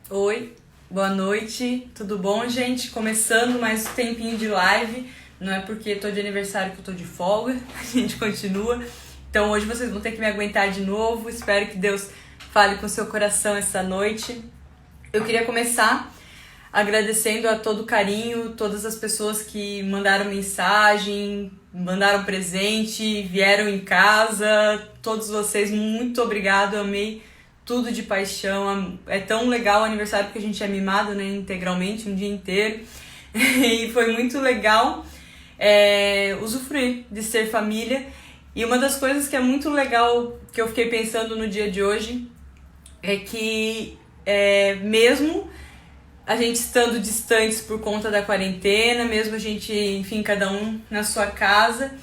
Oi, boa noite, tudo bom, gente? Começando mais um tempinho de live, não é porque tô de aniversário que eu tô de folga, a gente continua. Então hoje vocês vão ter que me aguentar de novo, espero que Deus fale com seu coração essa noite. Eu queria começar agradecendo a todo o carinho, todas as pessoas que mandaram mensagem, mandaram presente, vieram em casa, todos vocês, muito obrigado, eu amei tudo de paixão. É tão legal o aniversário porque a gente é mimado, né, integralmente, um dia inteiro. E foi muito legal usufruir de ser família. E uma das coisas que é muito legal que eu fiquei pensando no dia de hoje é que mesmo a gente estando distantes por conta da quarentena, mesmo a gente, enfim, cada um na sua casa,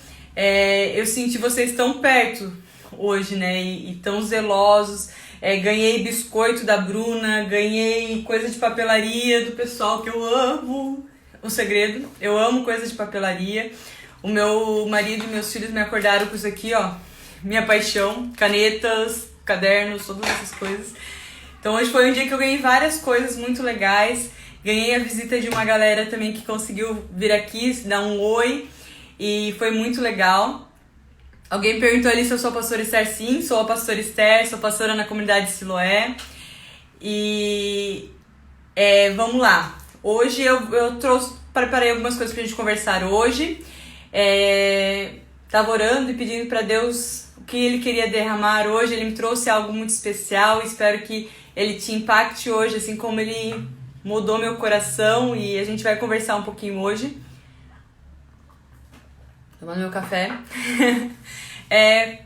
eu senti vocês tão perto hoje, né, e tão zelosos. Ganhei biscoito da Bruna, ganhei coisa de papelaria do pessoal que eu amo. O segredo, eu amo coisa de papelaria. O meu marido e meus filhos me acordaram com isso aqui, ó, minha paixão, canetas, cadernos, todas essas coisas. Então hoje foi um dia que eu ganhei várias coisas muito legais. Ganhei a visita de uma galera também que conseguiu vir aqui, dar um oi, e foi muito legal. Alguém perguntou ali se eu sou a pastora Esther. Sim, sou a pastora Esther, sou pastora na comunidade Siloé. E vamos lá. Hoje eu preparei algumas coisas pra gente conversar hoje. Tava orando e pedindo pra Deus o que Ele queria derramar hoje. Ele me trouxe algo muito especial. Espero que Ele te impacte hoje, assim como Ele mudou meu coração. E a gente vai conversar um pouquinho hoje. Tomando meu café.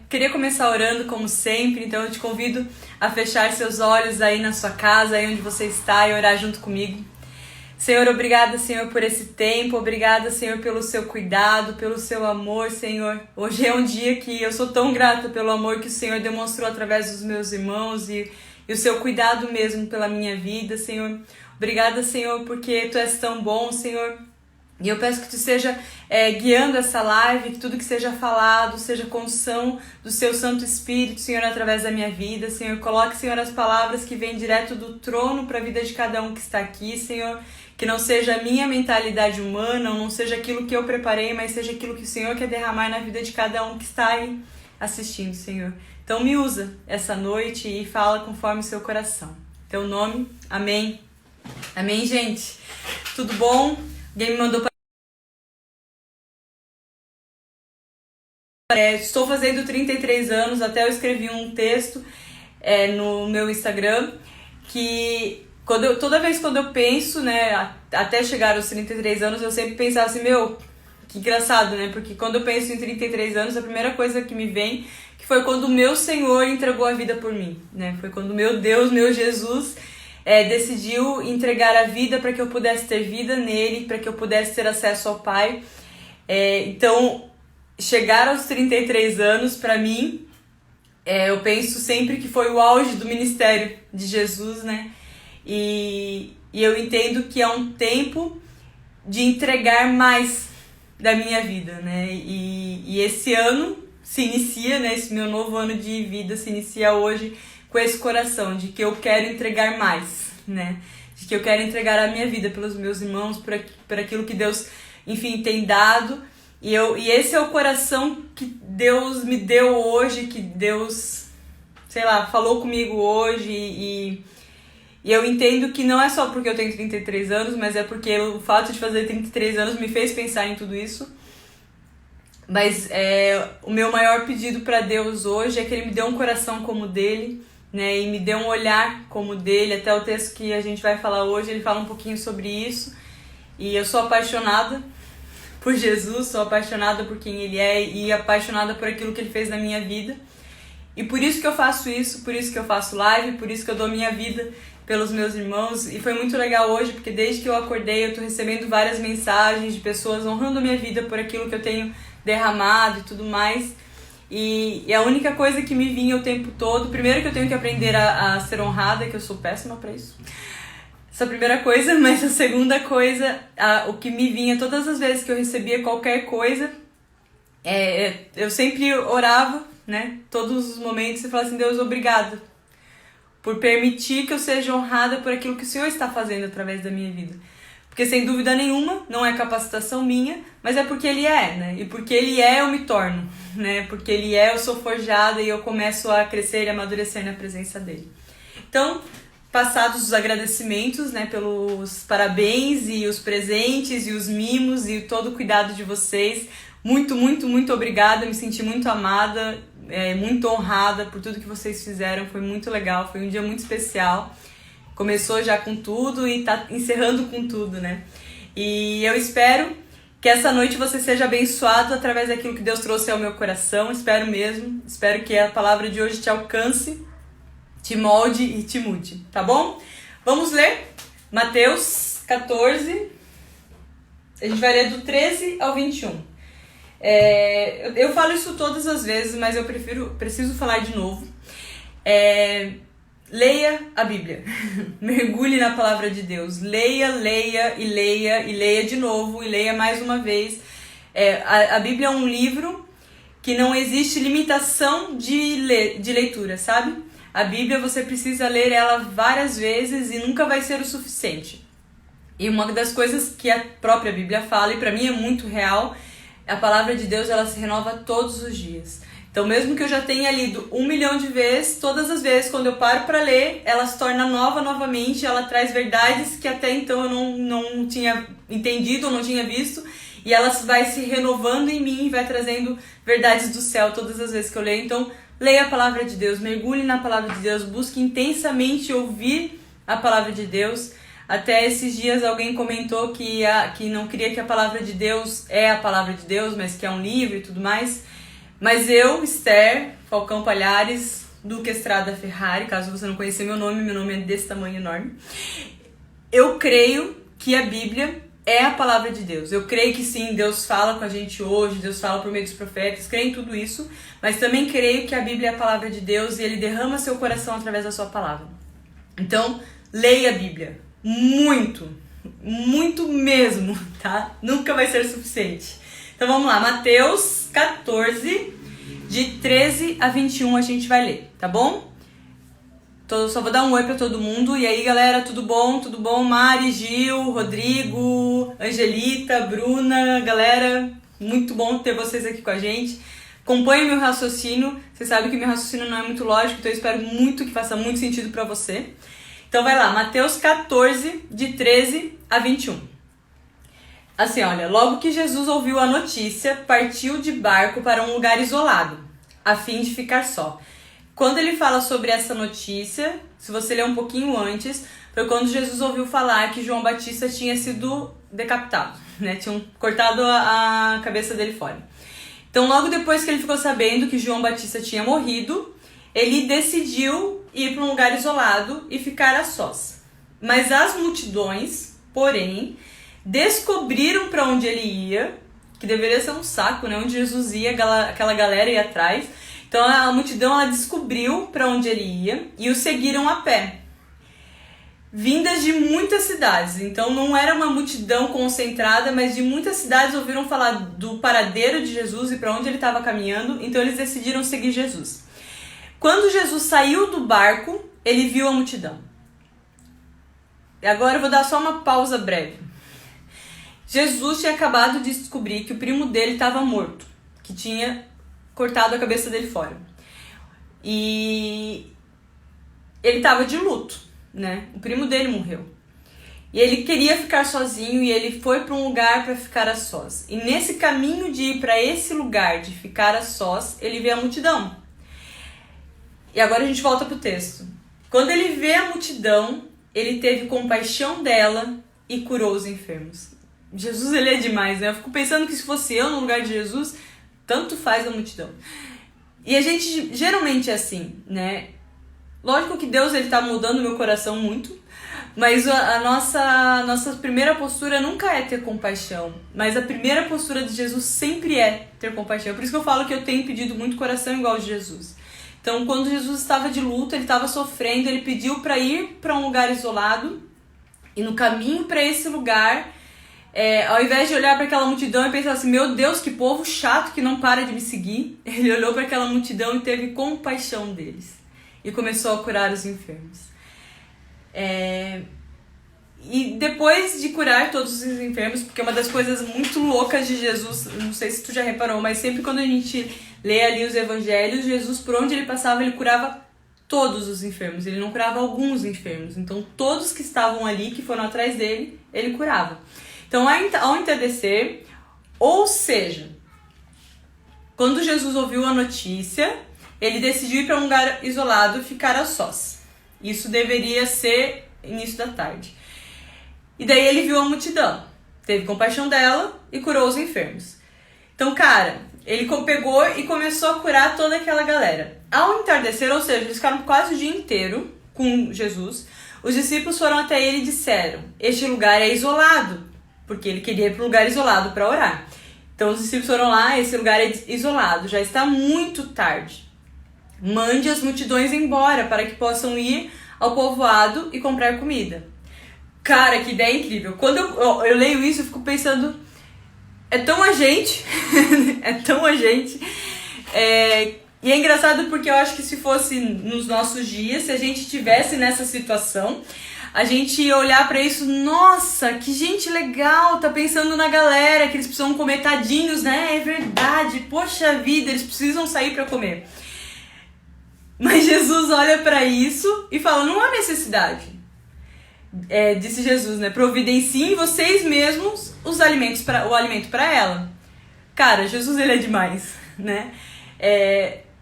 Queria começar orando como sempre, então eu te convido a fechar seus olhos aí na sua casa, aí onde você está, e orar junto comigo. Senhor, obrigada, Senhor, por esse tempo, obrigada, Senhor, pelo seu cuidado, pelo seu amor, Senhor. Hoje é um dia que eu sou tão grata pelo amor que o Senhor demonstrou através dos meus irmãos e o seu cuidado mesmo pela minha vida, Senhor. Obrigada, Senhor, porque Tu és tão bom, Senhor. E eu peço que Tu esteja guiando essa live, que tudo que seja falado seja condução do Seu Santo Espírito, Senhor, através da minha vida. Senhor, coloque, Senhor, as palavras que vêm direto do trono para a vida de cada um que está aqui, Senhor. Que não seja a minha mentalidade humana, ou não seja aquilo que eu preparei, mas seja aquilo que o Senhor quer derramar na vida de cada um que está aí assistindo, Senhor. Então me usa essa noite e fala conforme o seu coração. Teu nome, amém. Amém, gente? Tudo bom? Alguém me mandou estou fazendo 33 anos, até eu escrevi um texto no meu Instagram, que toda vez quando eu penso, né, até chegar aos 33 anos, eu sempre pensava assim, que engraçado, né, porque quando eu penso em 33 anos, a primeira coisa que me vem, que foi quando o meu Senhor entregou a vida por mim, né, foi quando meu Deus, meu Jesus, decidiu entregar a vida para que eu pudesse ter vida nele, para que eu pudesse ter acesso ao Pai. Então, chegar aos 33 anos, para mim, eu penso sempre que foi o auge do ministério de Jesus, né? E eu entendo que é um tempo de entregar mais da minha vida, né? E esse ano se inicia, né? Esse meu novo ano de vida se inicia hoje com esse coração de que eu quero entregar mais, né? De que eu quero entregar a minha vida pelos meus irmãos, por aquilo que Deus, enfim, tem dado. E esse é o coração que Deus me deu hoje, que Deus, sei lá, falou comigo hoje. E eu entendo que não é só porque eu tenho 33 anos, mas é porque o fato de fazer 33 anos me fez pensar em tudo isso. Mas o meu maior pedido para Deus hoje é que Ele me dê um coração como o dele, né? E me dê um olhar como o dele. Até o texto que a gente vai falar hoje, ele fala um pouquinho sobre isso. E eu sou apaixonada por Jesus, sou apaixonada por quem Ele é e apaixonada por aquilo que Ele fez na minha vida. E por isso que eu faço isso, por isso que eu faço live, por isso que eu dou minha vida pelos meus irmãos. E foi muito legal hoje, porque desde que eu acordei eu tô recebendo várias mensagens de pessoas honrando a minha vida por aquilo que eu tenho derramado e tudo mais. E a única coisa que me vinha o tempo todo, primeiro que eu tenho que aprender a ser honrada, que eu sou péssima pra isso. Essa primeira coisa, mas a segunda coisa, o que me vinha todas as vezes que eu recebia qualquer coisa, eu sempre orava, né, todos os momentos, e falava assim, Deus, obrigado. por permitir que eu seja honrada por aquilo que o Senhor está fazendo através da minha vida. Porque sem dúvida nenhuma, não é capacitação minha, mas é porque Ele é, né? E porque Ele é, eu me torno, né? Porque Ele é, eu sou forjada e eu começo a crescer e amadurecer na presença dEle. Então, passados os agradecimentos, né, pelos parabéns e os presentes e os mimos e todo o cuidado de vocês, muito, muito, muito obrigada, me senti muito amada, muito honrada por tudo que vocês fizeram, foi muito legal, foi um dia muito especial, começou já com tudo e tá encerrando com tudo, né? E eu espero que essa noite você seja abençoado através daquilo que Deus trouxe ao meu coração, espero mesmo, espero que a palavra de hoje te alcance, te molde e te mude, tá bom? Vamos ler Mateus 14, a gente vai ler do 13 ao 21. Eu falo isso todas as vezes, mas eu preciso falar de novo. Leia a Bíblia, mergulhe na palavra de Deus, leia, leia e leia e leia de novo e leia mais uma vez. A Bíblia é um livro que não existe limitação de leitura, sabe? A Bíblia você precisa ler ela várias vezes e nunca vai ser o suficiente. E uma das coisas que a própria Bíblia fala, e para mim é muito real, a palavra de Deus ela se renova todos os dias. Então mesmo que eu já tenha lido 1 milhão de vezes, todas as vezes quando eu paro para ler, ela se torna nova novamente, ela traz verdades que até então eu não tinha entendido ou não tinha visto, e ela vai se renovando em mim e vai trazendo verdades do céu todas as vezes que eu leio. Então leia a palavra de Deus, mergulhe na palavra de Deus, busque intensamente ouvir a palavra de Deus. Até esses dias alguém comentou que não queria que a palavra de Deus é a palavra de Deus, mas que é um livro e tudo mais. Mas eu, Esther Falcão Palhares, Duque Estrada Ferrari, caso você não conheça meu nome é desse tamanho enorme. Eu creio que a Bíblia é a palavra de Deus. Eu creio que sim, Deus fala com a gente hoje, Deus fala por meio dos profetas, creio em tudo isso, mas também creio que a Bíblia é a palavra de Deus e Ele derrama seu coração através da sua palavra. Então, leia a Bíblia. Muito, muito mesmo, tá? Nunca vai ser suficiente. Então vamos lá, Mateus 14, de 13 a 21 a gente vai ler, tá bom? Só vou dar um oi pra todo mundo. E aí, galera, tudo bom? Tudo bom? Mari, Gil, Rodrigo, Angelita, Bruna, galera, muito bom ter vocês aqui com a gente. Acompanhe meu raciocínio. Você sabe que meu raciocínio não é muito lógico, então eu espero muito que faça muito sentido pra você. Então vai lá, Mateus 14, de 13 a 21. Assim, olha, logo que Jesus ouviu a notícia, partiu de barco para um lugar isolado, a fim de ficar só. Quando ele fala sobre essa notícia, se você ler um pouquinho antes, foi quando Jesus ouviu falar que João Batista tinha sido decapitado, né? Tinham cortado a cabeça dele fora. Então, logo depois que ele ficou sabendo que João Batista tinha morrido, ele decidiu ir para um lugar isolado e ficar a sós. Mas as multidões, porém, descobriram para onde ele ia, que deveria ser um saco, né? Onde Jesus ia, aquela galera ia atrás. Então a multidão ela descobriu para onde ele ia e o seguiram a pé, vindas de muitas cidades. Então não era uma multidão concentrada, mas de muitas cidades ouviram falar do paradeiro de Jesus e para onde ele estava caminhando, então eles decidiram seguir Jesus. Quando Jesus saiu do barco, ele viu a multidão. E agora eu vou dar só uma pausa breve. Jesus tinha acabado de descobrir que o primo dele estava morto, que tinha cortado a cabeça dele fora. E ele estava de luto, né? O primo dele morreu. E ele queria ficar sozinho e ele foi para um lugar para ficar a sós. E nesse caminho de ir para esse lugar, de ficar a sós, ele vê a multidão. E agora a gente volta pro texto. Quando ele vê a multidão, ele teve compaixão dela e curou os enfermos. Jesus, ele é demais, né? Eu fico pensando que se fosse eu no lugar de Jesus, tanto faz a multidão. E a gente geralmente é assim, né? Lógico que Deus ele tá mudando meu coração muito, mas a nossa primeira postura nunca é ter compaixão. Mas a primeira postura de Jesus sempre é ter compaixão. Por isso que eu falo que eu tenho pedido muito coração igual de Jesus. Então, quando Jesus estava de luto, ele estava sofrendo, ele pediu para ir para um lugar isolado. E no caminho para esse lugar, ao invés de olhar para aquela multidão e pensar assim, meu Deus, que povo chato que não para de me seguir, ele olhou para aquela multidão e teve compaixão deles. e começou a curar os enfermos. E depois de curar todos os enfermos, porque uma das coisas muito loucas de Jesus, não sei se tu já reparou, mas sempre quando a gente lê ali os evangelhos, Jesus, por onde ele passava, ele curava todos os enfermos, ele não curava alguns enfermos. Então todos que estavam ali, que foram atrás dele, ele curava. Então ao entardecer, ou seja, quando Jesus ouviu a notícia, ele decidiu ir para um lugar isolado e ficar a sós. Isso deveria ser início da tarde. E daí ele viu a multidão, teve compaixão dela e curou os enfermos. Então, cara, ele pegou e começou a curar toda aquela galera. Ao entardecer, ou seja, eles ficaram quase o dia inteiro com Jesus, os discípulos foram até ele e disseram: este lugar é isolado, porque ele queria ir para um lugar isolado para orar. Então os discípulos foram lá: esse lugar é isolado, já está muito tarde. Mande as multidões embora para que possam ir ao povoado e comprar comida. Cara, que ideia incrível. Quando eu leio isso, eu fico pensando, é tão a gente, é tão a gente. E é engraçado porque eu acho que se fosse nos nossos dias, se a gente estivesse nessa situação, a gente ia olhar pra isso, nossa, que gente legal, tá pensando na galera, que eles precisam comer, tadinhos, né? É verdade, poxa vida, eles precisam sair pra comer. Mas Jesus olha pra isso e fala, não há necessidade. Disse Jesus, né? Providenciem vocês mesmos o alimento para ela. Cara, Jesus, ele é demais, né?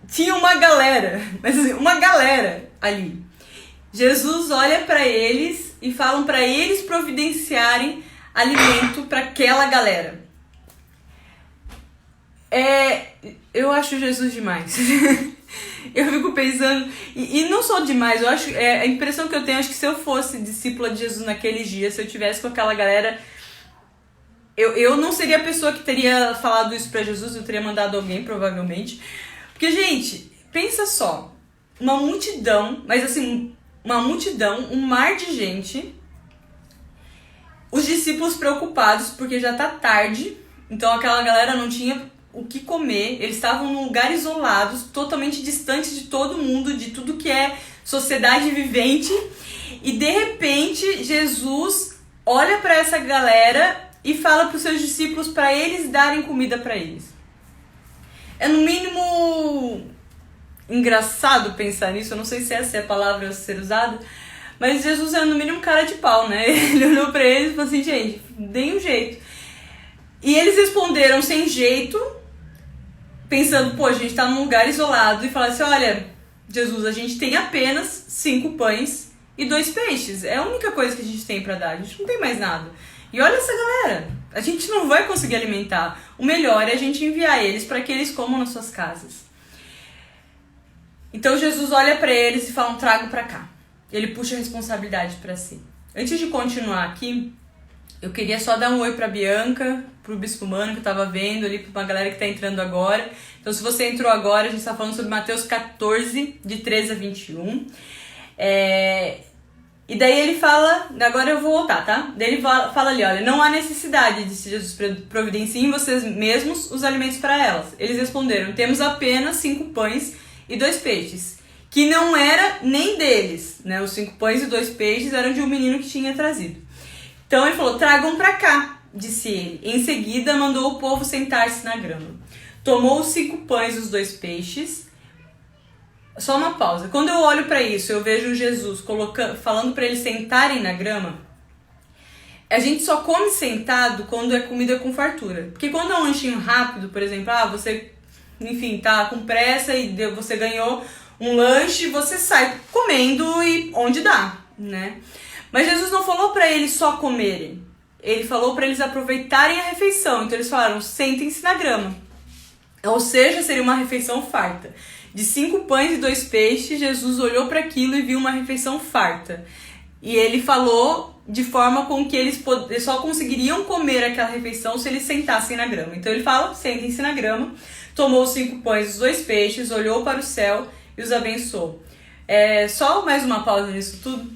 Tinha uma galera, mas assim, uma galera ali. Jesus olha para eles e falam para eles providenciarem alimento para aquela galera. Eu acho Jesus demais. Eu fico pensando, e não só demais, eu acho, a impressão que eu tenho, acho que se eu fosse discípula de Jesus naqueles dias, se eu tivesse com aquela galera, eu não seria a pessoa que teria falado isso pra Jesus, eu teria mandado alguém, provavelmente. Porque, gente, pensa só, uma multidão, mas assim, uma multidão, um mar de gente, os discípulos preocupados porque já tá tarde, então aquela galera não tinha o que comer, eles estavam num lugar isolados, totalmente distantes de todo mundo, de tudo que é sociedade vivente, e de repente Jesus olha para essa galera e fala para os seus discípulos para eles darem comida para eles. É no mínimo engraçado pensar nisso, eu não sei se essa é a palavra a ser usada, mas Jesus é no mínimo cara de pau, né? Ele olhou para eles e falou assim, gente, deem um jeito. E eles responderam sem jeito, pensando, pô, a gente tá num lugar isolado, e fala assim, olha, Jesus, a gente tem apenas 5 pães e 2 peixes. É a única coisa que a gente tem pra dar, a gente não tem mais nada. E olha essa galera, a gente não vai conseguir alimentar. O melhor é a gente enviar eles para que eles comam nas suas casas. Então Jesus olha pra eles e fala, trago pra cá. Ele puxa a responsabilidade pra si. Antes de continuar aqui, eu queria só dar um oi pra Bianca, pro Bispo Mano, que eu tava vendo ali, pra uma galera que tá entrando agora. Então, se você entrou agora, a gente tá falando sobre Mateus 14, de 13 a 21. E daí ele fala, agora eu vou voltar, tá? Daí ele fala ali, olha, não há necessidade, disse Jesus, providenciem vocês mesmos os alimentos para elas. Eles responderam, temos apenas 5 pães e 2 peixes, que não era nem deles, né? Os 5 pães e 2 peixes eram de um menino que tinha trazido. Então ele falou, tragam pra cá, disse ele. Em seguida mandou o povo sentar-se na grama. Tomou os 5 pães e os 2 peixes. Só uma pausa. Quando eu olho pra isso, eu vejo Jesus falando pra eles sentarem na grama. A gente só come sentado quando é comida com fartura. Porque quando é um lanchinho rápido, por exemplo, você, enfim, tá com pressa e você ganhou um lanche, você sai comendo e onde dá, né? Mas Jesus não falou para eles só comerem. Ele falou para eles aproveitarem a refeição. Então eles falaram, sentem-se na grama. Ou seja, seria uma refeição farta. De 5 pães e 2 peixes, Jesus olhou para aquilo e viu uma refeição farta. E ele falou de forma com que eles só conseguiriam comer aquela refeição se eles sentassem na grama. Então ele fala, sentem-se na grama. Tomou os 5 pães e os 2 peixes, olhou para o céu e os abençoou. Só mais uma pausa nisso tudo.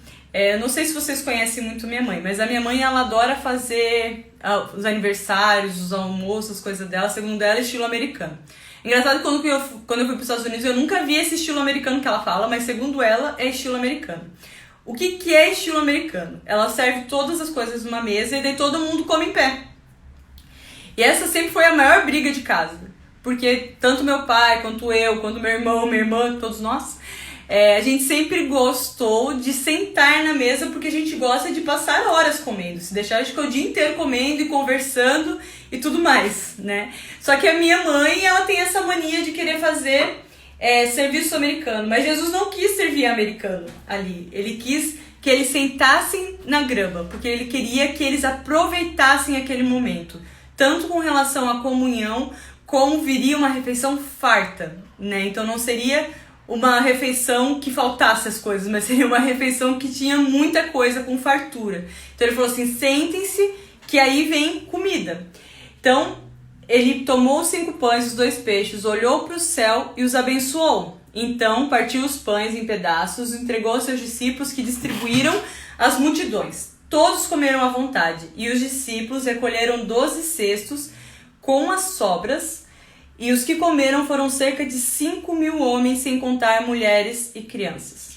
Não sei se vocês conhecem muito minha mãe, mas a minha mãe, ela adora fazer os aniversários, os almoços, as coisas dela, segundo ela, estilo americano. Engraçado que quando eu fui para os Estados Unidos, eu nunca vi esse estilo americano que ela fala, mas segundo ela, é estilo americano. O que é estilo americano? Ela serve todas as coisas numa mesa e daí todo mundo come em pé. E essa sempre foi a maior briga de casa. Porque tanto meu pai, quanto eu, quanto meu irmão, minha irmã, todos nós, a gente sempre gostou de sentar na mesa porque a gente gosta de passar horas comendo. Se deixar, a gente fica o dia inteiro comendo e conversando e tudo mais, né? Só que a minha mãe, ela tem essa mania de querer fazer serviço americano. Mas Jesus não quis servir americano ali. Ele quis que eles sentassem na grama, porque ele queria que eles aproveitassem aquele momento. Tanto com relação à comunhão, como viria uma refeição farta, né? Então não seria uma refeição que faltasse as coisas, mas seria uma refeição que tinha muita coisa com fartura. Então ele falou assim, sentem-se que aí vem comida. Então ele tomou os 5 pães e os 2 peixes, olhou para o céu e os abençoou. Então partiu os pães em pedaços, entregou aos seus discípulos que distribuíram às multidões. Todos comeram à vontade e os discípulos recolheram 12 cestos com as sobras, e os que comeram foram cerca de 5.000 homens, sem contar mulheres e crianças.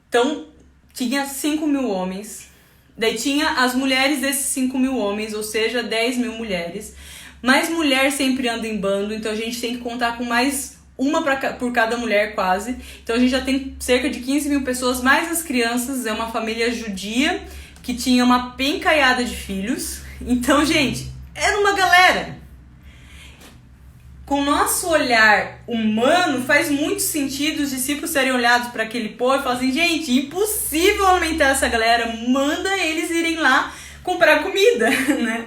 Então, tinha 5.000 homens, daí tinha as mulheres desses 5.000 homens, ou seja, 10.000 mulheres. Mas mulher sempre anda em bando, então a gente tem que contar com mais uma por cada mulher quase. Então a gente já tem cerca de 15.000 pessoas, mais as crianças, é uma família judia que tinha uma pencaiada de filhos. Então, gente, era uma galera. Com o nosso olhar humano, faz muito sentido os discípulos serem olhados para aquele povo e falar assim, gente, impossível alimentar essa galera, manda eles irem lá comprar comida, né?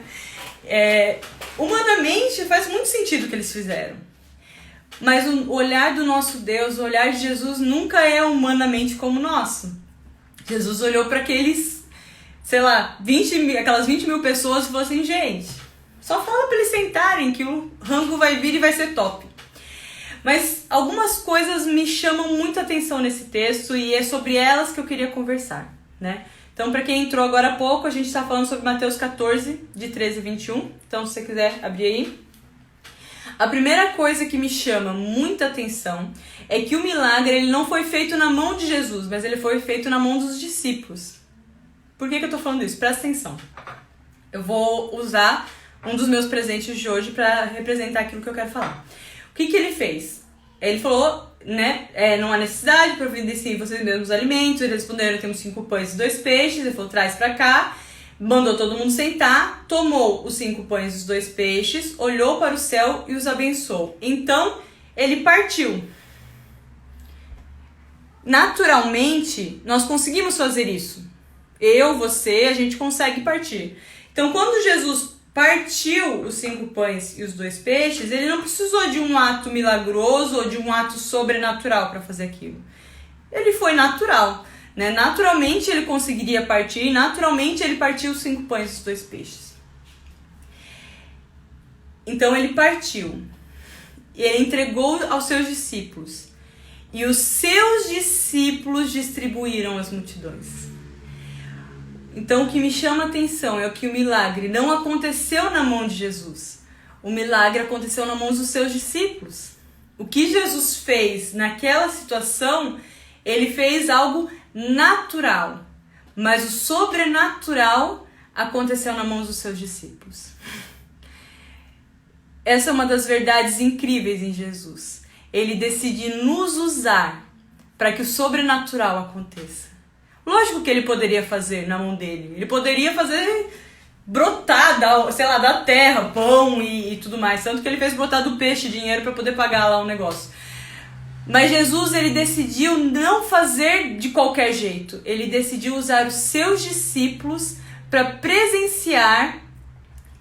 Humanamente, faz muito sentido o que eles fizeram. Mas o olhar do nosso Deus, o olhar de Jesus nunca é humanamente como o nosso. Jesus olhou para aqueles, sei lá, aquelas 20.000 pessoas e falou assim, gente, só fala para eles sentarem que o rango vai vir e vai ser top. Mas algumas coisas me chamam muita atenção nesse texto e é sobre elas que eu queria conversar, né? Então, para quem entrou agora há pouco, a gente está falando sobre Mateus 14, de 13 a 21. Então, se você quiser abrir aí. A primeira coisa que me chama muita atenção é que o milagre ele não foi feito na mão de Jesus, mas ele foi feito na mão dos discípulos. Por que eu estou falando isso? Presta atenção. Eu vou usar um dos meus presentes de hoje para representar aquilo que eu quero falar. O que ele fez? Ele falou, né, não há necessidade, providenciem vocês mesmos alimentos. Eles responderam, temos 5 pães e 2 peixes. Ele falou, traz para cá. Mandou todo mundo sentar, tomou os 5 pães e os 2 peixes, olhou para o céu e os abençoou. Então, ele partiu. Naturalmente, nós conseguimos fazer isso. Eu, você, a gente consegue partir. Então, quando Jesus partiu os 5 pães e os 2 peixes, ele não precisou de um ato milagroso ou de um ato sobrenatural para fazer aquilo. Ele foi natural. Né? Naturalmente ele conseguiria partir, naturalmente ele partiu os 5 pães e os 2 peixes. Então ele partiu, e ele entregou aos seus discípulos, e os seus discípulos distribuíram às multidões. Então o que me chama a atenção é que o milagre não aconteceu na mão de Jesus, o milagre aconteceu na mão dos seus discípulos. O que Jesus fez naquela situação, ele fez algo natural, mas o sobrenatural aconteceu na mão dos seus discípulos. Essa é uma das verdades incríveis em Jesus. Ele decide nos usar para que o sobrenatural aconteça. Lógico que ele poderia fazer na mão dele. Ele poderia fazer brotar, da terra, pão e tudo mais. Tanto que ele fez brotar do peixe dinheiro para poder pagar lá o negócio. Mas Jesus, ele decidiu não fazer de qualquer jeito. Ele decidiu usar os seus discípulos para presenciar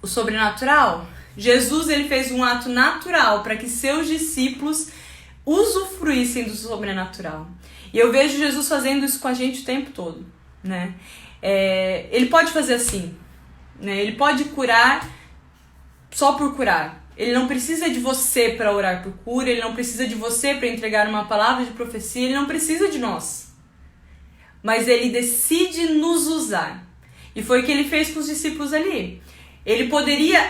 o sobrenatural. Jesus, ele fez um ato natural para que seus discípulos usufruíssem do sobrenatural. E eu vejo Jesus fazendo isso com a gente o tempo todo, né? Ele pode fazer assim, né? Ele pode curar só por curar. Ele não precisa de você para orar por cura, ele não precisa de você para entregar uma palavra de profecia, ele não precisa de nós. Mas ele decide nos usar. E foi o que ele fez com os discípulos ali. Ele poderia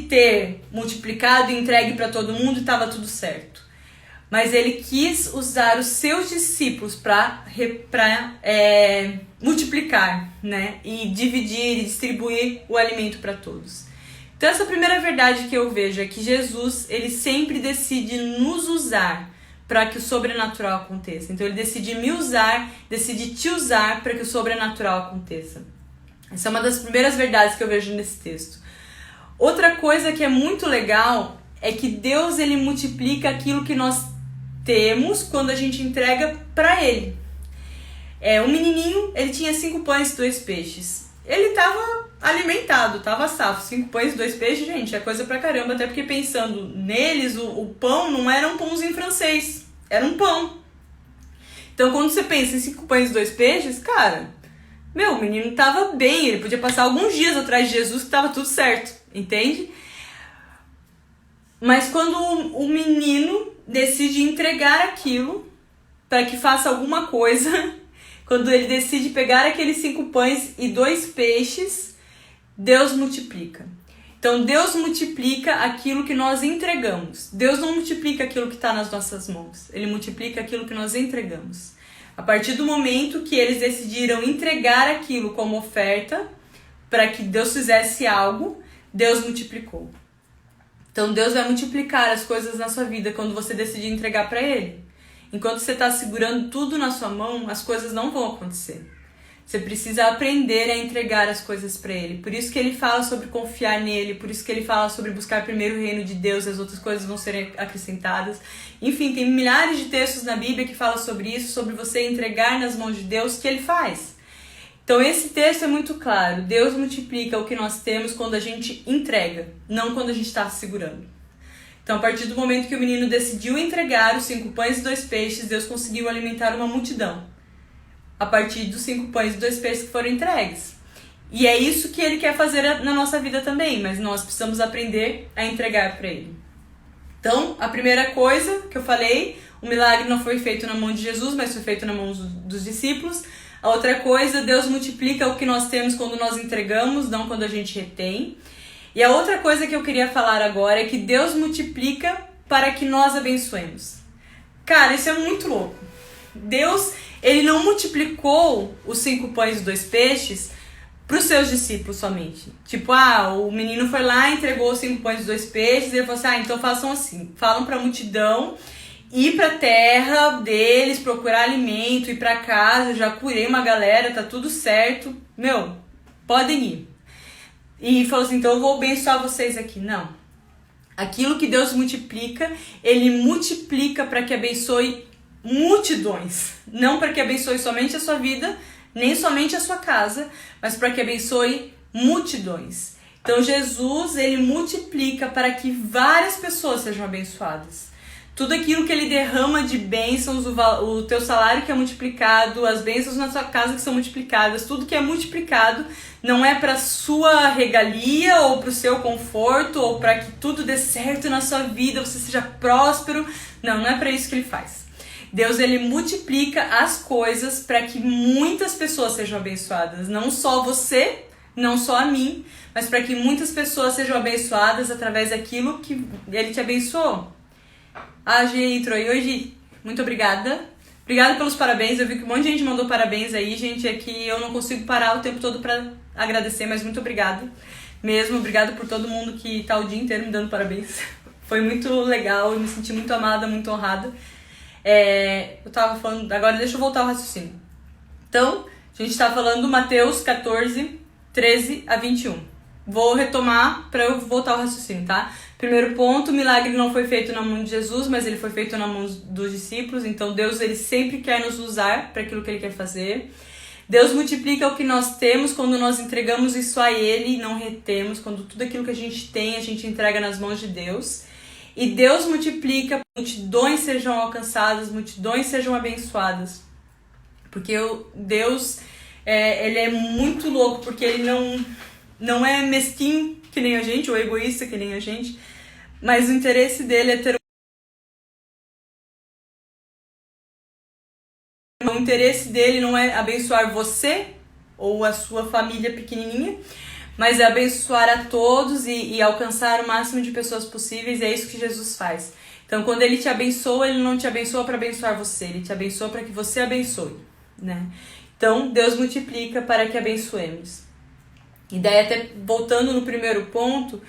ter multiplicado e entregue para todo mundo e estava tudo certo. Mas ele quis usar os seus discípulos para multiplicar, né? E dividir e distribuir o alimento para todos. Então essa primeira verdade que eu vejo é que Jesus, ele sempre decide nos usar para que o sobrenatural aconteça. Então ele decide me usar, decide te usar para que o sobrenatural aconteça. Essa é uma das primeiras verdades que eu vejo nesse texto. Outra coisa que é muito legal é que Deus, ele multiplica aquilo que nós temos quando a gente entrega para ele. Um menininho, ele tinha 5 pães e 2 peixes. Ele estava alimentado, estava safo. 5 pães e 2 peixes, gente, é coisa pra caramba. Até porque pensando neles, o pão não era um pãozinho francês, era um pão. Então quando você pensa em 5 pães e 2 peixes, cara, o menino estava bem. Ele podia passar alguns dias atrás de Jesus que estava tudo certo, entende? Mas quando o menino decide entregar aquilo para que faça alguma coisa, quando ele decide pegar aqueles 5 pães e 2 peixes, Deus multiplica. Então Deus multiplica aquilo que nós entregamos. Deus não multiplica aquilo que está nas nossas mãos. Ele multiplica aquilo que nós entregamos. A partir do momento que eles decidiram entregar aquilo como oferta, para que Deus fizesse algo, Deus multiplicou. Então Deus vai multiplicar as coisas na sua vida quando você decidir entregar para Ele. Enquanto você está segurando tudo na sua mão, as coisas não vão acontecer. Você precisa aprender a entregar as coisas para Ele. Por isso que Ele fala sobre confiar nele, por isso que Ele fala sobre buscar primeiro o reino de Deus e as outras coisas vão ser acrescentadas. Enfim, tem milhares de textos na Bíblia que falam sobre isso, sobre você entregar nas mãos de Deus, que Ele faz. Então esse texto é muito claro. Deus multiplica o que nós temos quando a gente entrega, não quando a gente está segurando. Então a partir do momento que o menino decidiu entregar os 5 pães e 2 peixes, Deus conseguiu alimentar uma multidão. A partir dos 5 pães e 2 peixes que foram entregues. E é isso que Ele quer fazer na nossa vida também, mas nós precisamos aprender a entregar para Ele. Então, a primeira coisa que eu falei, o milagre não foi feito na mão de Jesus, mas foi feito na mão dos discípulos. A outra coisa, Deus multiplica o que nós temos quando nós entregamos, não quando a gente retém. E a outra coisa que eu queria falar agora é que Deus multiplica para que nós abençoemos. Cara, isso é muito louco. Deus, Ele não multiplicou os 5 pães e 2 peixes para os seus discípulos somente. Tipo, o menino foi lá, entregou os 5 pães e 2 peixes, e ele falou assim, então façam assim, falam para a multidão, ir para a terra deles, procurar alimento, ir para casa, já curei uma galera, tá tudo certo, podem ir. E falou assim, então eu vou abençoar vocês aqui. Não. Aquilo que Deus multiplica, Ele multiplica para que abençoe multidões. Não para que abençoe somente a sua vida, nem somente a sua casa, mas para que abençoe multidões. Então Jesus, Ele multiplica para que várias pessoas sejam abençoadas. Tudo aquilo que Ele derrama de bênçãos, o teu salário que é multiplicado, as bênçãos na sua casa que são multiplicadas, tudo que é multiplicado não é para sua regalia ou para o seu conforto ou para que tudo dê certo na sua vida, você seja próspero. Não é para isso que Ele faz. Deus, Ele multiplica as coisas para que muitas pessoas sejam abençoadas. Não só você, não só a mim, mas para que muitas pessoas sejam abençoadas através daquilo que Ele te abençoou. A Gi entrou aí. Oi, Gi. Muito obrigada. Obrigada pelos parabéns. Eu vi que um monte de gente mandou parabéns aí, gente. É que eu não consigo parar o tempo todo para agradecer, mas muito obrigada. Mesmo, obrigada por todo mundo que tá o dia inteiro me dando parabéns. Foi muito legal, eu me senti muito amada, muito honrada. Eu tava falando... Agora deixa eu voltar ao raciocínio. Então, a gente tá falando Mateus 14, 13 a 21. Vou retomar para eu voltar ao raciocínio, tá? Primeiro ponto, o milagre não foi feito na mão de Jesus, mas ele foi feito na mão dos discípulos. Então Deus, Ele sempre quer nos usar para aquilo que Ele quer fazer. Deus multiplica o que nós temos quando nós entregamos isso a Ele e não retemos. Quando tudo aquilo que a gente tem, a gente entrega nas mãos de Deus. E Deus multiplica, multidões sejam alcançadas, multidões sejam abençoadas. Porque Deus, Ele é muito louco, porque Ele não é mesquinho que nem a gente, ou egoísta que nem a gente, mas o interesse dele é ter... O interesse dele não é abençoar você ou a sua família pequenininha, mas é abençoar a todos e alcançar o máximo de pessoas possíveis, e é isso que Jesus faz. Então, quando ele te abençoa, ele não te abençoa para abençoar você, ele te abençoa para que você abençoe, né? Então, Deus multiplica para que abençoemos. E daí, até voltando no primeiro ponto,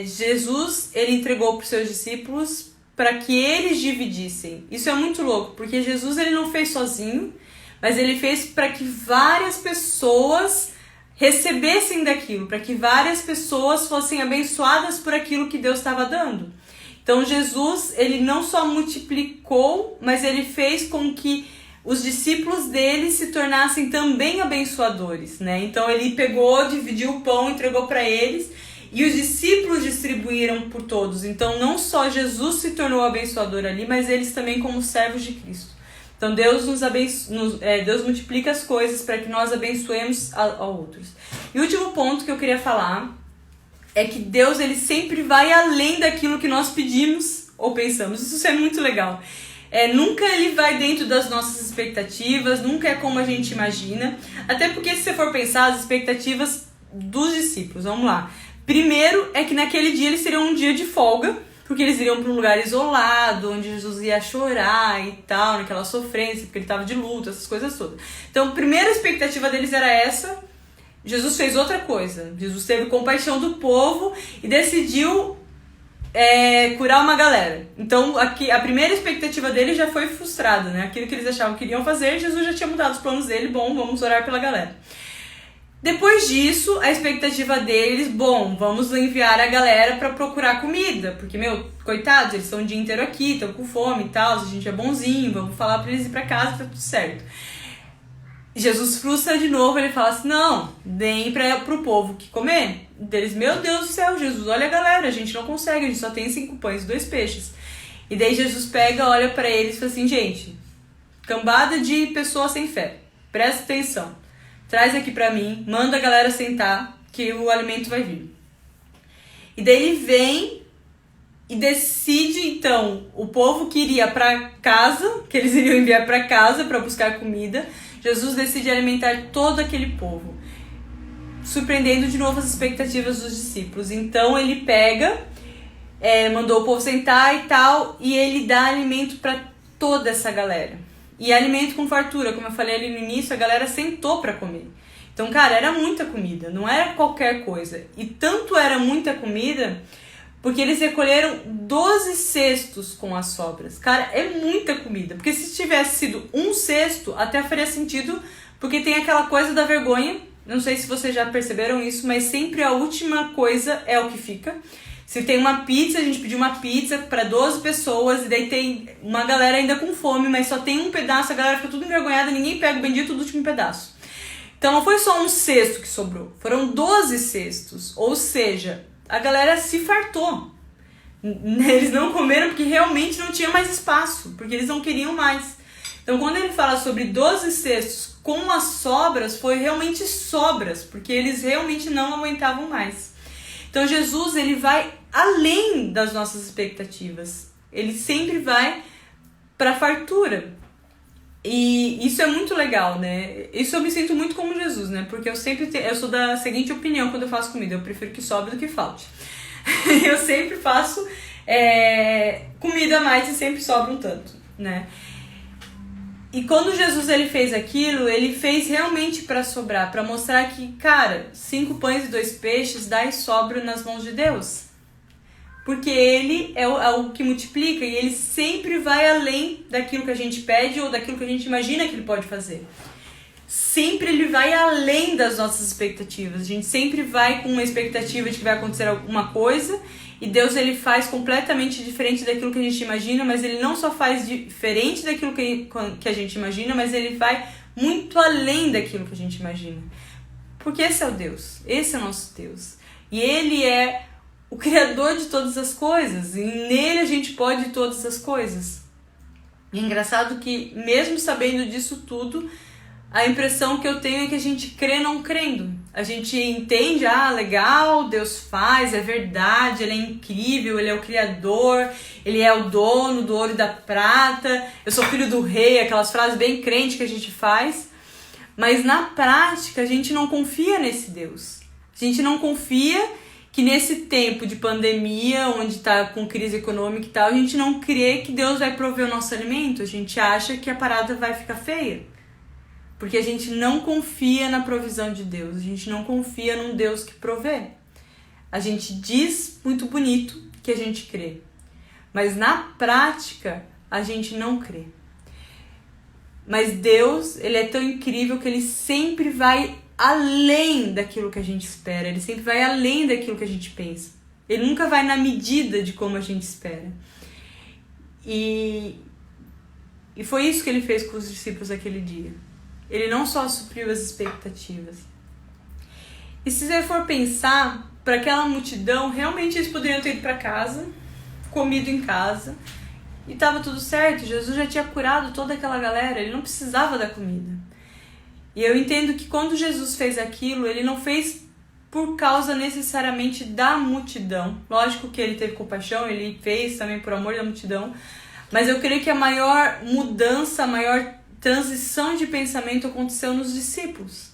Jesus, ele entregou para os seus discípulos para que eles dividissem. Isso é muito louco, porque Jesus, ele não fez sozinho, mas ele fez para que várias pessoas recebessem daquilo, para que várias pessoas fossem abençoadas por aquilo que Deus estava dando. Então Jesus, ele não só multiplicou, mas ele fez com que os discípulos dele se tornassem também abençoadores, né? Então ele pegou, dividiu o pão, entregou para eles, e os discípulos distribuíram por todos. Então não só Jesus se tornou abençoador ali, mas eles também como servos de Cristo. Então Deus Deus multiplica as coisas para que nós abençoemos a outros. E o último ponto que eu queria falar é que Deus, ele sempre vai além daquilo que nós pedimos ou pensamos. Isso é muito legal. Nunca ele vai dentro das nossas expectativas, nunca é como a gente imagina. Até porque, se você for pensar, as expectativas dos discípulos, vamos lá. Primeiro é que naquele dia eles teriam um dia de folga, porque eles iriam para um lugar isolado, onde Jesus ia chorar e tal, naquela sofrência, porque ele estava de luto, essas coisas todas. Então, a primeira expectativa deles era essa. Jesus fez outra coisa. Jesus teve compaixão do povo e decidiu curar uma galera. Então, aqui, a primeira expectativa deles já foi frustrada, né? Aquilo que eles achavam que iriam fazer, Jesus já tinha mudado os planos dele. Bom, vamos orar pela galera. Depois disso, a expectativa deles, vamos enviar a galera para procurar comida, porque, coitados, eles estão o dia inteiro aqui, estão com fome e tal, a gente é bonzinho, vamos falar para eles ir para casa, tá tudo certo. Jesus frustra de novo, ele fala assim, não, deem pro povo que comer. Deles, meu Deus do céu, Jesus, olha a galera, a gente não consegue, a gente só tem 5 pães e 2 peixes. E daí Jesus pega, olha para eles e fala assim, gente, cambada de pessoas sem fé, presta atenção, traz aqui pra mim, manda a galera sentar, que o alimento vai vir. E daí ele vem e decide, então, o povo que iria pra casa, que eles iriam enviar pra casa para buscar comida, Jesus decide alimentar todo aquele povo, surpreendendo de novo as expectativas dos discípulos. Então ele pega, mandou o povo sentar e tal, e ele dá alimento para toda essa galera. E alimento com fartura, como eu falei ali no início, a galera sentou para comer. Então, cara, era muita comida, não era qualquer coisa. E tanto era muita comida, porque eles recolheram 12 cestos com as sobras. Cara, é muita comida. Porque se tivesse sido um cesto, até faria sentido, porque tem aquela coisa da vergonha. Não sei se vocês já perceberam isso, mas sempre a última coisa é o que fica. Se tem uma pizza, a gente pediu uma pizza para 12 pessoas, e daí tem uma galera ainda com fome, mas só tem um pedaço, a galera fica tudo envergonhada, ninguém pega o bendito do último pedaço. Então não foi só um cesto que sobrou, foram 12 cestos, ou seja, a galera se fartou. Eles não comeram porque realmente não tinha mais espaço, porque eles não queriam mais. Então quando ele fala sobre 12 cestos com as sobras, foi realmente sobras, porque eles realmente não aguentavam mais. Então Jesus, ele vai além das nossas expectativas. Ele sempre vai para fartura. E isso é muito legal, né? Isso eu me sinto muito como Jesus, né? Porque eu sou da seguinte opinião quando eu faço comida. Eu prefiro que sobre do que falte. Eu sempre faço comida a mais e sempre sobra um tanto, né? E quando Jesus ele fez aquilo, ele fez realmente para sobrar, para mostrar que, cara, 5 pães e 2 peixes dá e sobra nas mãos de Deus. Porque ele é o que multiplica e ele sempre vai além daquilo que a gente pede ou daquilo que a gente imagina que ele pode fazer. Sempre ele vai além das nossas expectativas. A gente sempre vai com uma expectativa de que vai acontecer alguma coisa e Deus ele faz completamente diferente daquilo que a gente imagina, mas ele não só faz diferente daquilo que a gente imagina, mas ele vai muito além daquilo que a gente imagina. Porque esse é o Deus, esse é o nosso Deus. E ele é o Criador de todas as coisas, e nele a gente pode todas as coisas. E é engraçado que, mesmo sabendo disso tudo, a impressão que eu tenho é que a gente crê não crendo. A gente entende, legal, Deus faz, é verdade, Ele é incrível, Ele é o Criador, Ele é o dono do ouro e da prata, eu sou filho do rei, aquelas frases bem crentes que a gente faz. Mas na prática a gente não confia nesse Deus. A gente não confia que nesse tempo de pandemia, onde está com crise econômica e tal, a gente não crê que Deus vai prover o nosso alimento. A gente acha que a parada vai ficar feia. Porque a gente não confia na provisão de Deus. A gente não confia num Deus que provê. A gente diz muito bonito que a gente crê. Mas na prática, a gente não crê. Mas Deus, ele é tão incrível que ele sempre vai além daquilo que a gente espera. Ele sempre vai além daquilo que a gente pensa. Ele nunca vai na medida de como a gente espera. E foi isso que ele fez com os discípulos aquele dia. Ele não só supriu as expectativas. E se você for pensar, para aquela multidão, realmente eles poderiam ter ido para casa, comido em casa, e estava tudo certo. Jesus já tinha curado toda aquela galera, ele não precisava da comida. E eu entendo que quando Jesus fez aquilo, ele não fez por causa necessariamente da multidão. Lógico que ele teve compaixão, ele fez também por amor da multidão, mas eu creio que a maior mudança, a maior transição de pensamento aconteceu nos discípulos.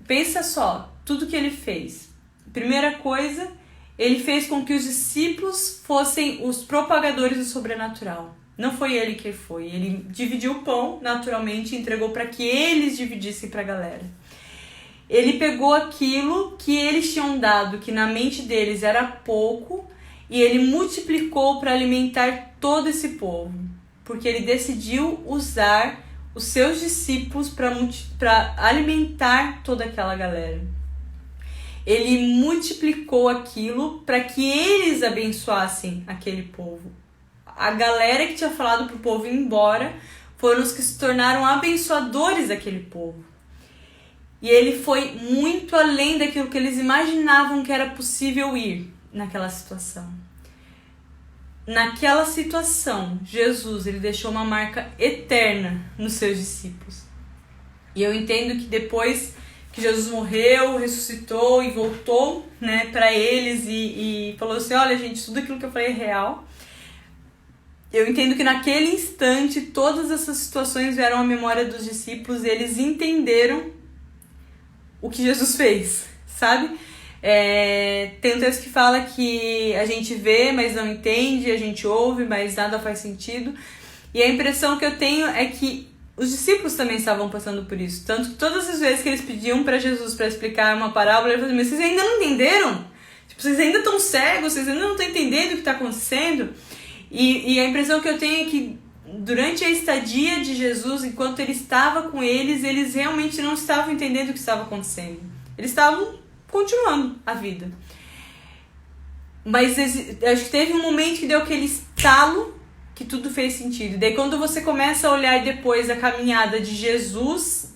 Pensa só, tudo que ele fez. Primeira coisa, ele fez com que os discípulos fossem os propagadores do sobrenatural. Não foi ele que foi. Ele dividiu o pão, naturalmente, e entregou para que eles dividissem para a galera. Ele pegou aquilo que eles tinham dado, que na mente deles era pouco, e ele multiplicou para alimentar todo esse povo. Porque ele decidiu usar os seus discípulos para alimentar toda aquela galera. Ele multiplicou aquilo para que eles abençoassem aquele povo. A galera que tinha falado para o povo ir embora foram os que se tornaram abençoadores daquele povo. E ele foi muito além daquilo que eles imaginavam que era possível ir naquela situação. Naquela situação, Jesus, ele deixou uma marca eterna nos seus discípulos. E eu entendo que depois que Jesus morreu, ressuscitou e voltou, né, para eles e falou assim, olha gente, tudo aquilo que eu falei é real. Eu entendo que naquele instante todas essas situações vieram à memória dos discípulos e eles entenderam o que Jesus fez, sabe? Tem um texto que fala que a gente vê, mas não entende, a gente ouve, mas nada faz sentido. E a impressão que eu tenho é que os discípulos também estavam passando por isso. Tanto que todas as vezes que eles pediam para Jesus para explicar uma parábola, ele falou, mas vocês ainda não entenderam? Tipo, vocês ainda estão cegos, vocês ainda não estão entendendo o que está acontecendo? E a impressão que eu tenho é que durante a estadia de Jesus, enquanto ele estava com eles realmente não estavam entendendo o que estava acontecendo. Eles estavam continuando a vida. Mas acho que teve um momento que deu aquele estalo que tudo fez sentido. Daí quando você começa a olhar depois a caminhada de Jesus,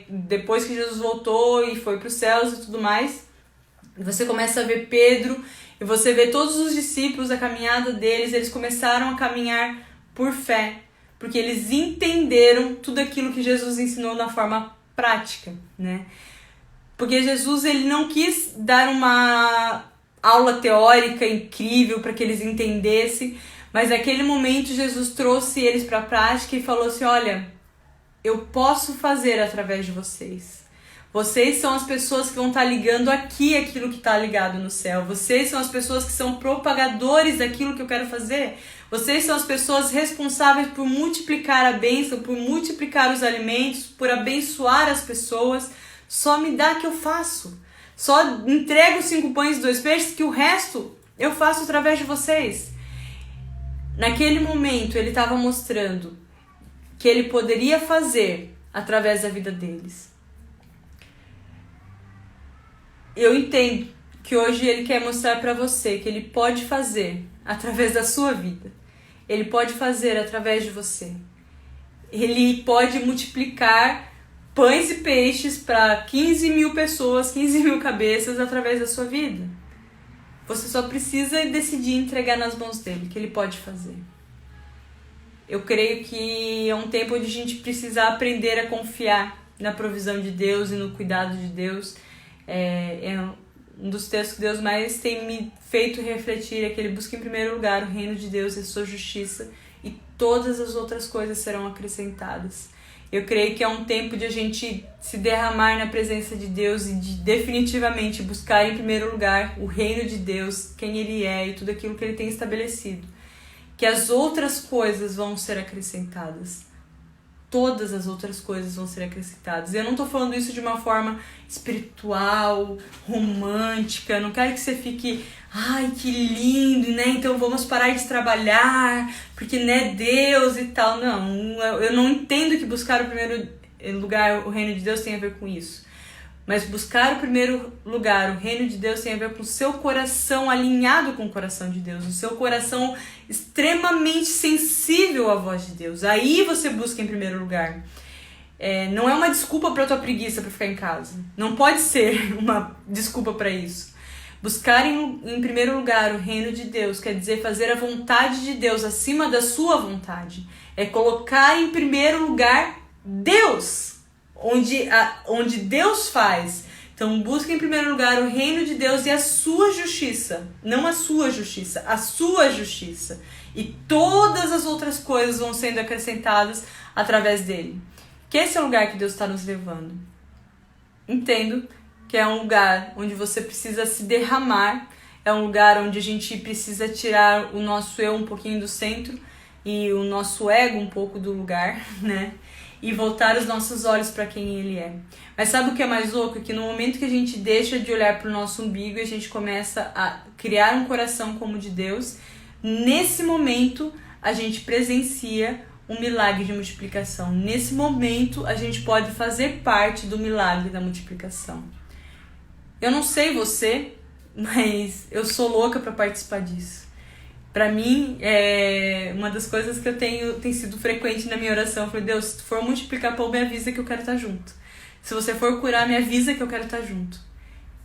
depois que Jesus voltou e foi para os céus e tudo mais, você começa a ver Pedro e você vê todos os discípulos, a caminhada deles, eles começaram a caminhar por fé, porque eles entenderam tudo aquilo que Jesus ensinou na forma prática, né? Porque Jesus, ele não quis dar uma aula teórica incrível para que eles entendessem, mas naquele momento Jesus trouxe eles para a prática e falou assim, olha, eu posso fazer através de vocês. Vocês são as pessoas que vão estar ligando aqui aquilo que está ligado no céu. Vocês são as pessoas que são propagadores daquilo que eu quero fazer. Vocês são as pessoas responsáveis por multiplicar a bênção, por multiplicar os alimentos, por abençoar as pessoas. Só me dá que eu faço. Só entrego os 5 pães e 2 peixes, que o resto eu faço através de vocês. Naquele momento ele estava mostrando que ele poderia fazer através da vida deles. Eu entendo que hoje ele quer mostrar para você que ele pode fazer através da sua vida. Ele pode fazer através de você. Ele pode multiplicar pães e peixes para 15 mil pessoas, 15 mil cabeças através da sua vida. Você só precisa decidir entregar nas mãos dele, que ele pode fazer. Eu creio que é um tempo onde a gente precisa aprender a confiar na provisão de Deus e no cuidado de Deus. É um dos textos que Deus mais tem me feito refletir, é que ele busca em primeiro lugar o reino de Deus e a sua justiça, e todas as outras coisas serão acrescentadas. Eu creio que é um tempo de a gente se derramar na presença de Deus e de definitivamente buscar em primeiro lugar o reino de Deus, quem Ele é e tudo aquilo que Ele tem estabelecido. Que as outras coisas vão ser acrescentadas. Todas as outras coisas vão ser acrescentadas. Eu não estou falando isso de uma forma espiritual, romântica. Não quero que você fique, ai, que lindo, né? Então vamos parar de trabalhar, porque né, Deus e tal. Não, eu não entendo que buscar o primeiro lugar, o reino de Deus, tem a ver com isso. Mas buscar o primeiro lugar, o reino de Deus, tem a ver com o seu coração alinhado com o coração de Deus, o seu coração extremamente sensível à voz de Deus. Aí você busca em primeiro lugar. Não é uma desculpa para a tua preguiça para ficar em casa. Não pode ser uma desculpa para isso. Buscar em primeiro lugar o reino de Deus quer dizer fazer a vontade de Deus acima da sua vontade. É colocar em primeiro lugar Deus. Onde Deus faz. Então busca em primeiro lugar o reino de Deus e a sua justiça. Não a sua justiça, a sua justiça. E todas as outras coisas vão sendo acrescentadas através dele. Que esse é o lugar que Deus está nos levando. Entendo que é um lugar onde você precisa se derramar. É um lugar onde a gente precisa tirar o nosso eu um pouquinho do centro e o nosso ego um pouco do lugar, né? E voltar os nossos olhos para quem Ele é. Mas sabe o que é mais louco? Que no momento que a gente deixa de olhar para o nosso umbigo e a gente começa a criar um coração como o de Deus, nesse momento a gente presencia um milagre de multiplicação. Nesse momento a gente pode fazer parte do milagre da multiplicação. Eu não sei você, mas eu sou louca para participar disso. Pra mim, uma das coisas que eu tem sido frequente na minha oração. Eu falei, Deus, se tu for multiplicar pão, me avisa que eu quero estar junto. Se você for curar, me avisa que eu quero estar junto.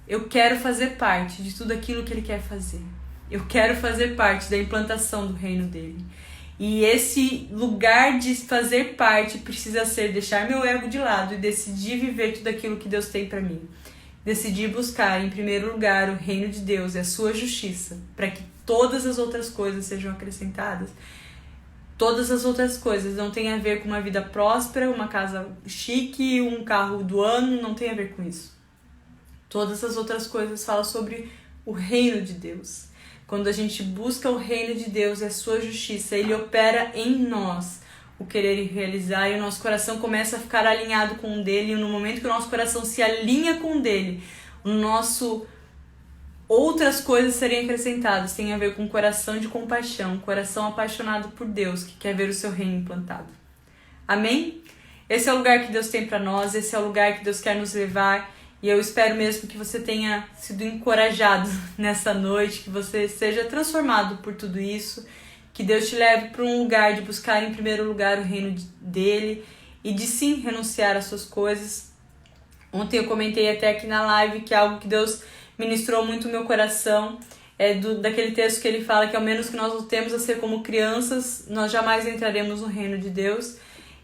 Eu quero fazer parte de tudo aquilo que Ele quer fazer. Eu quero fazer parte da implantação do reino dEle. E esse lugar de fazer parte precisa ser deixar meu ego de lado e decidir viver tudo aquilo que Deus tem pra mim. Decidir buscar, em primeiro lugar, o reino de Deus e a sua justiça, para que todas as outras coisas sejam acrescentadas. Todas as outras coisas não tem a ver com uma vida próspera, uma casa chique, um carro do ano, não tem a ver com isso. Todas as outras coisas falam sobre o reino de Deus. Quando a gente busca o reino de Deus e a sua justiça, Ele opera em nós o querer e realizar, e o nosso coração começa a ficar alinhado com o dele, e no momento que o nosso coração se alinha com o dele, outras coisas serem acrescentadas. Tem a ver com um coração de compaixão, um coração apaixonado por Deus, que quer ver o seu reino implantado. Amém? Esse é o lugar que Deus tem para nós, esse é o lugar que Deus quer nos levar, e eu espero mesmo que você tenha sido encorajado nessa noite, que você seja transformado por tudo isso, que Deus te leve para um lugar de buscar em primeiro lugar o reino dele e de sim renunciar às suas coisas. Ontem eu comentei até aqui na live que algo que Deus ministrou muito no meu coração daquele texto que ele fala que ao menos que nós lutemos a ser como crianças, nós jamais entraremos no reino de Deus.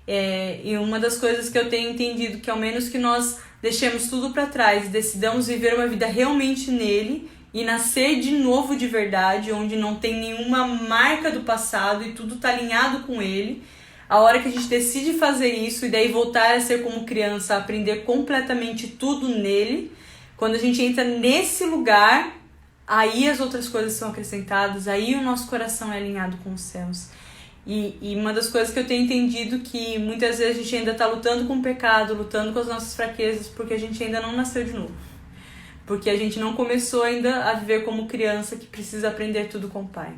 E uma das coisas que eu tenho entendido que ao menos que nós deixemos tudo para trás e decidamos viver uma vida realmente nele, e nascer de novo de verdade, onde não tem nenhuma marca do passado e tudo está alinhado com ele, a hora que a gente decide fazer isso e daí voltar a ser como criança, aprender completamente tudo nele, quando a gente entra nesse lugar, aí as outras coisas são acrescentadas, aí o nosso coração é alinhado com os céus. E uma das coisas que eu tenho entendido que muitas vezes a gente ainda está lutando com o pecado, lutando com as nossas fraquezas, porque a gente ainda não nasceu de novo. Porque a gente não começou ainda a viver como criança que precisa aprender tudo com o Pai.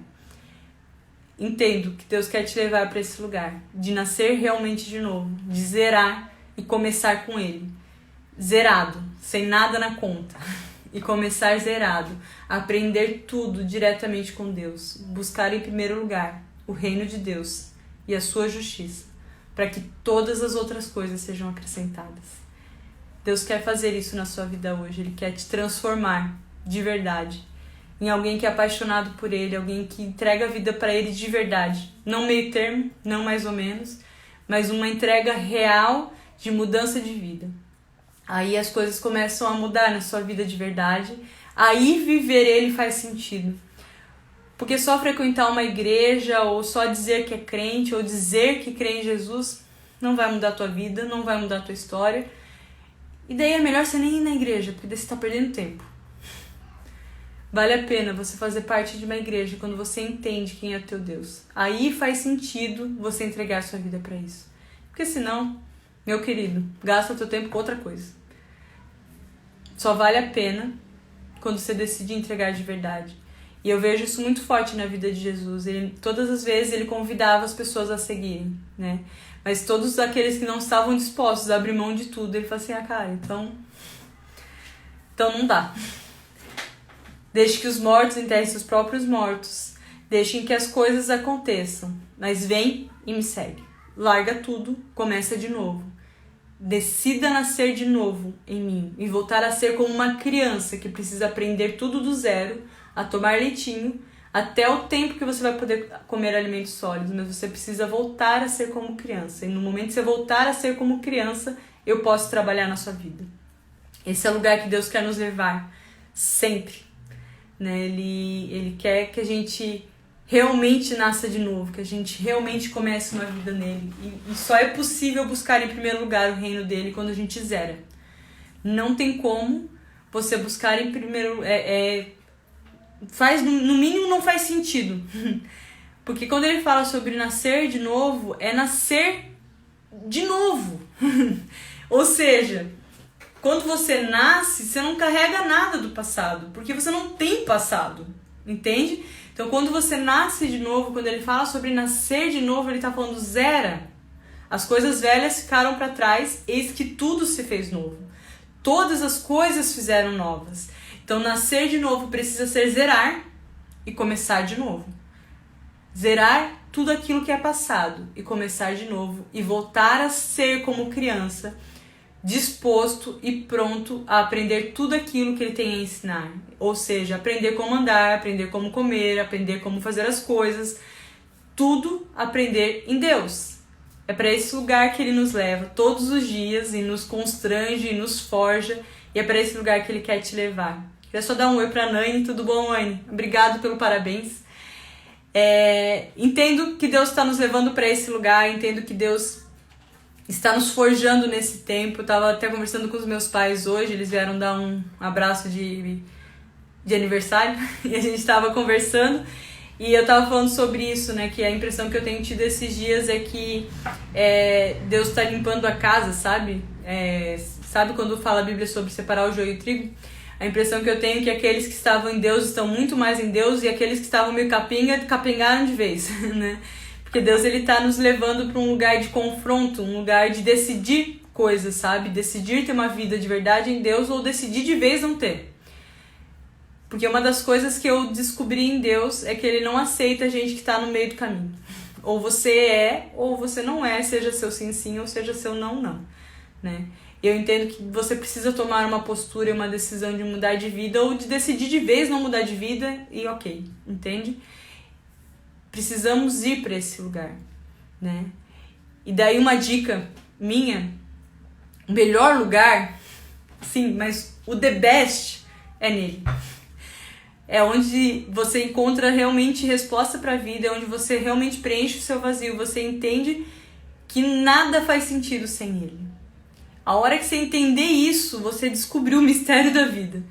Entendo que Deus quer te levar para esse lugar, de nascer realmente de novo, de zerar e começar com Ele. Zerado, sem nada na conta. E começar zerado, aprender tudo diretamente com Deus. Buscar em primeiro lugar o reino de Deus e a sua justiça, para que todas as outras coisas sejam acrescentadas. Deus quer fazer isso na sua vida hoje. Ele quer te transformar de verdade em alguém que é apaixonado por Ele, alguém que entrega a vida para Ele de verdade. Não meio termo, não mais ou menos, mas uma entrega real de mudança de vida. Aí as coisas começam a mudar na sua vida de verdade. Aí viver Ele faz sentido. Porque só frequentar uma igreja, ou só dizer que é crente, ou dizer que crê em Jesus, não vai mudar a tua vida, não vai mudar a tua história. E daí é melhor você nem ir na igreja, porque daí você tá perdendo tempo. Vale a pena você fazer parte de uma igreja quando você entende quem é o teu Deus. Aí faz sentido você entregar a sua vida para isso. Porque senão, meu querido, gasta o teu tempo com outra coisa. Só vale a pena quando você decide entregar de verdade. E eu vejo isso muito forte na vida de Jesus. Todas as vezes ele convidava as pessoas a seguirem, né? Mas todos aqueles que não estavam dispostos a abrir mão de tudo, ele falou assim, cara, então não dá. Deixe que os mortos enterrem seus próprios mortos. Deixem que as coisas aconteçam. Mas vem e me segue. Larga tudo, começa de novo. Decida nascer de novo em mim e voltar a ser como uma criança que precisa aprender tudo do zero, a tomar leitinho, até o tempo que você vai poder comer alimentos sólidos, mas você precisa voltar a ser como criança. E no momento que você voltar a ser como criança, eu posso trabalhar na sua vida. Esse é o lugar que Deus quer nos levar, sempre. Né? Ele quer que a gente realmente nasça de novo, que a gente realmente comece uma vida nele. E só é possível buscar em primeiro lugar o reino dele quando a gente zera. Não tem como você buscar em primeiro... no mínimo não faz sentido. Porque quando ele fala sobre nascer de novo, é nascer de novo. Ou seja, quando você nasce, você não carrega nada do passado, porque você não tem passado, entende? Então quando você nasce de novo, quando ele fala sobre nascer de novo, ele está falando zera. As coisas velhas ficaram para trás, eis que tudo se fez novo. Todas as coisas fizeram novas. Então, nascer de novo precisa ser zerar e começar de novo. Zerar tudo aquilo que é passado e começar de novo e voltar a ser como criança, disposto e pronto a aprender tudo aquilo que ele tem a ensinar. Ou seja, aprender como andar, aprender como comer, aprender como fazer as coisas. Tudo aprender em Deus. É para esse lugar que ele nos leva todos os dias e nos constrange e nos forja. E é para esse lugar que ele quer te levar. Queria só dar um oi pra Nani. Tudo bom, Nani? Obrigado pelo parabéns. Entendo que Deus está nos levando para esse lugar. Entendo que Deus está nos forjando nesse tempo. Eu estava até conversando com os meus pais hoje. Eles vieram dar um abraço de aniversário. E a gente estava conversando. E eu estava falando sobre isso, né? Que a impressão que eu tenho tido esses dias é que Deus está limpando a casa, sabe? Sabe quando fala a Bíblia sobre separar o joio e o trigo? A impressão que eu tenho é que aqueles que estavam em Deus estão muito mais em Deus e aqueles que estavam meio capengaram de vez, né? Porque Deus, ele tá nos levando para um lugar de confronto, um lugar de decidir coisas, sabe? Decidir ter uma vida de verdade em Deus ou decidir de vez não ter. Porque uma das coisas que eu descobri em Deus é que ele não aceita gente que tá no meio do caminho. Ou você é, ou você não é, seja seu sim, sim, ou seja seu não, não, né? Eu entendo que você precisa tomar uma postura e uma decisão de mudar de vida ou de decidir de vez não mudar de vida e ok, entende? Precisamos ir para esse lugar, né? E daí uma dica minha, o melhor lugar, sim, mas o the best é nele. É onde você encontra realmente resposta para a vida, é onde você realmente preenche o seu vazio, você entende que nada faz sentido sem ele. A hora que você entender isso, você descobriu o mistério da vida.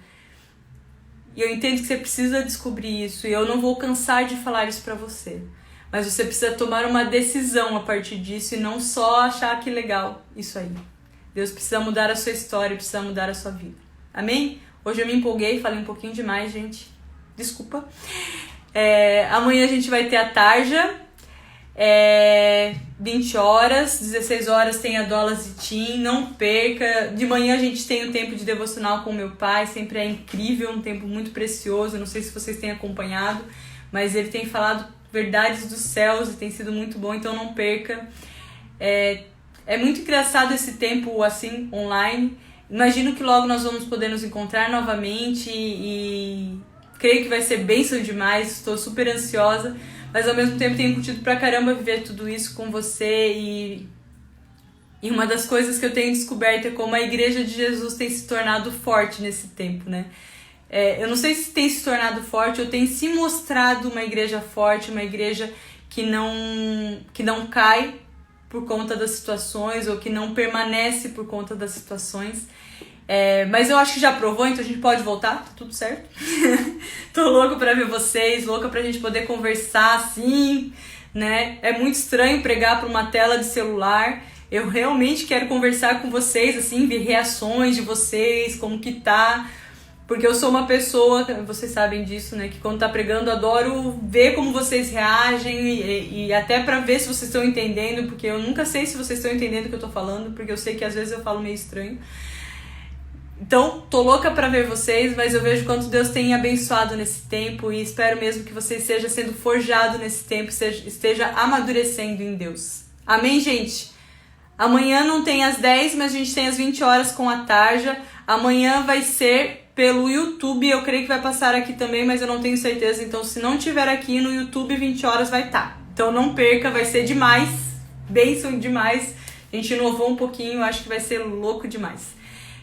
E eu entendo que você precisa descobrir isso. E eu não vou cansar de falar isso pra você. Mas você precisa tomar uma decisão a partir disso e não só achar que legal isso aí. Deus precisa mudar a sua história, precisa mudar a sua vida. Amém? Hoje eu me empolguei, falei um pouquinho demais, gente. Desculpa. Amanhã a gente vai ter a tarja. 20 horas, 16 horas tem a Dolas e Tim, não perca. De manhã a gente tem o tempo de devocional com meu pai, sempre é incrível, um tempo muito precioso. Não sei se vocês têm acompanhado, mas ele tem falado verdades dos céus e tem sido muito bom, então não perca. É muito engraçado esse tempo assim, online. Imagino que logo nós vamos poder nos encontrar novamente e creio que vai ser bênção demais, estou super ansiosa. Mas ao mesmo tempo tenho curtido pra caramba viver tudo isso com você e uma das coisas que eu tenho descoberto é como a Igreja de Jesus tem se tornado forte nesse tempo, né? Eu não sei se tem se tornado forte ou tem se mostrado uma igreja forte, uma igreja que não cai, por conta das situações ou que não permanece por conta das situações. Mas eu acho que já provou, então a gente pode voltar, tá tudo certo. Tô louca pra ver vocês, louca pra gente poder conversar assim, né? É muito estranho pregar pra uma tela de celular. Eu realmente quero conversar com vocês, assim, ver reações de vocês, como que tá. Porque eu sou uma pessoa, vocês sabem disso, né? Que quando tá pregando, eu adoro ver como vocês reagem e até pra ver se vocês estão entendendo, porque eu nunca sei se vocês estão entendendo o que eu tô falando, porque eu sei que às vezes eu falo meio estranho. Então, tô louca pra ver vocês, mas eu vejo quanto Deus tem abençoado nesse tempo e espero mesmo que você esteja sendo forjado nesse tempo, esteja amadurecendo em Deus. Amém, gente? Amanhã não tem às 10, mas a gente tem às 20 horas com a Tarja. Amanhã vai ser pelo YouTube, eu creio que vai passar aqui também, mas eu não tenho certeza. Então, se não tiver aqui no YouTube, 20 horas vai estar. Então, não perca, vai ser demais, bênção demais. A gente inovou um pouquinho, acho que vai ser louco demais.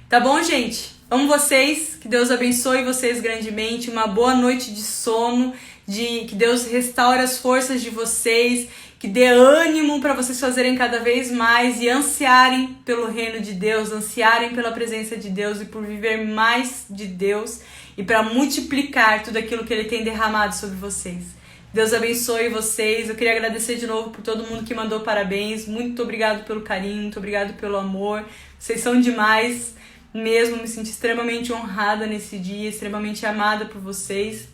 Tá bom, gente? Amo vocês, que Deus abençoe vocês grandemente, uma boa noite de sono, que Deus restaure as forças de vocês, que dê ânimo para vocês fazerem cada vez mais e ansiarem pelo reino de Deus, ansiarem pela presença de Deus e por viver mais de Deus e para multiplicar tudo aquilo que Ele tem derramado sobre vocês. Deus abençoe vocês. Eu queria agradecer de novo por todo mundo que mandou parabéns. Muito obrigado pelo carinho, muito obrigado pelo amor. Vocês são demais. Mesmo, me senti extremamente honrada nesse dia, extremamente amada por vocês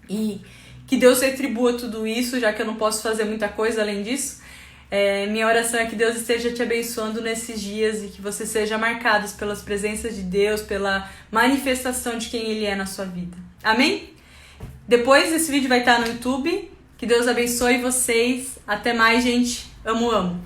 e que Deus retribua tudo isso, já que eu não posso fazer muita coisa além disso. Minha oração é que Deus esteja te abençoando nesses dias e que você seja marcados pelas presenças de Deus, pela manifestação de quem Ele é na sua vida. Amém? Depois esse vídeo vai estar no YouTube. Que Deus abençoe vocês. Até mais, gente. Amo, amo.